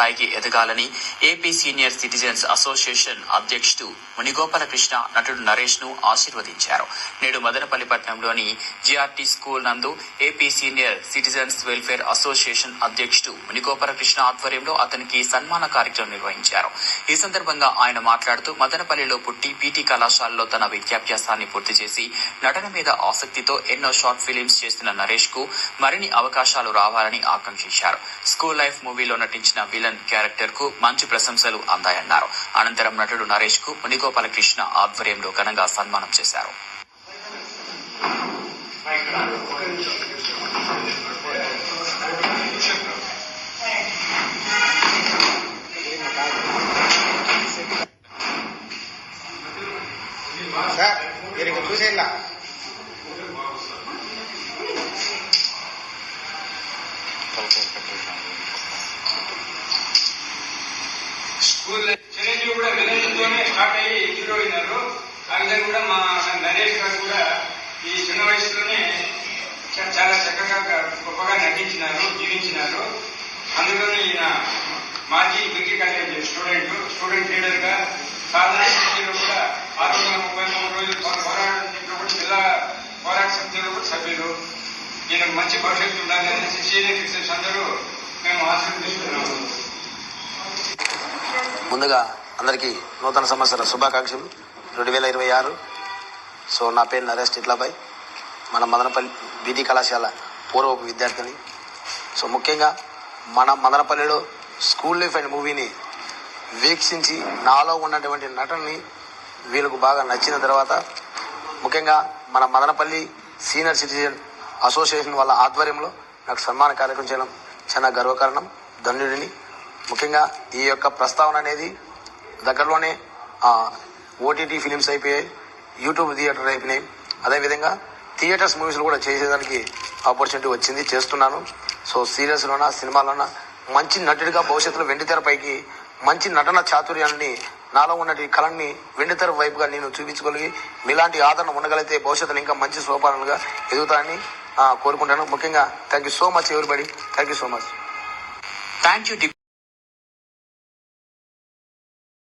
స్థాయికి ఎదగాలని AP senior citizens association అధ్యక్షుడు మునిగోపాల కృష్ణ నటుడు నరేష్ ను ఆశీర్వదించారు. నేడు మదనపల్లి పట్టణంలోని జిఆర్టీ స్కూల్ నందు AP senior citizens welfare association అధ్యక్షుడు మునిగోపాల కృష్ణ ఆధ్వర్యంలో అతనికి సన్మాన కార్యక్రమం నిర్వహించారు. ఈ సందర్భంగా ఆయన మాట్లాడుతూ మదనపల్లిలో పుట్టి పీటీ కళాశాలలో తన విద్యాభ్యాసాన్ని పూర్తి చేసి నటన మీద ఆసక్తితో ఎన్నో షార్ట్ ఫిలిమ్స్ చేస్తున్న నరేష్ కు మరిన్ని అవకాశాలు రావాలని ఆకాంక్షించారు. స్కూల్ లైఫ్ మూవీలో నటించిన విలన్ క్యారెక్టర్ కు మంచి ప్రశంసలు అందాయన్నారు. అనంతరం నటుడు నరేష్ కు మునిగోపాల కృష్ణ ఆధ్వర్యంలో ఘనంగా సన్మానం చేశారు. స్కూల్ చిరంజీవి కూడా విలేజ్తోనే స్టార్ట్ అయ్యి హీరో అయినారు. ఆ విధంగా కూడా మా నరేష్ గారు కూడా ఈ చిన్న వయసులోనే చాలా చక్కగా గొప్పగా నటించినారు, జీవించినారు. అందులోనే ఈయన మాజీ డిగ్రీ కాలేజ్ స్టూడెంట్ లీడర్ గా సాధన సమితిలో కూడా 633 రోజులు పోరాటం జిల్లా పోరాట సమితిలో కూడా సభ్యులు. ఈయనకు మంచి భవిష్యత్తు ఉండాలని సీనియర్ సిటిజన్స్ అందరూ మేము ఆశీర్వదిస్తున్నాము. ముందుగా అందరికీ నూతన సంవత్సర శుభాకాంక్షలు 2026. సో నా పేరు నరేష్ టిట్లాబాయ్, మన మదనపల్లి బీటీ కళాశాల పూర్వపు విద్యార్థిని. సో ముఖ్యంగా మన మదనపల్లిలో స్కూల్ లైఫ్ అండ్ మూవీని వీక్షించి నాలో ఉన్నటువంటి నటనని వీళ్ళకు బాగా నచ్చిన తర్వాత ముఖ్యంగా మన మదనపల్లి సీనియర్ సిటిజన్ అసోసియేషన్ వాళ్ళ ఆధ్వర్యంలో నాకు సన్మాన కార్యక్రమం చేయడం చాలా గర్వకారణం, ధన్యుడిని. ముఖ్యంగా ఈ యొక్క ప్రస్తావన అనేది దగ్గరలోనే ఓటీటీ ఫిలిమ్స్ అయిపోయాయి, యూట్యూబ్ థియేటర్ అయిపోయినాయి. అదేవిధంగా థియేటర్స్ మూవీస్లో కూడా చేసేదానికి ఆపర్చునిటీ వచ్చింది, చేస్తున్నాను. సో సీరియల్స్లోనా సినిమాలోనా మంచి నటుడిగా భవిష్యత్తులో వెండితెరపైకి మంచి నటన చాతుర్యాన్ని నాలో ఉన్నటి కళని వెండితెర వైపుగా నేను చూపించగలిగి మీలాంటి ఆదరణ ఉండగలిగితే భవిష్యత్తులో ఇంకా మంచి సోపానాలుగా ఎదుగుతానని కోరుకుంటాను. ముఖ్యంగా thank you so much everybody. Thank you so much.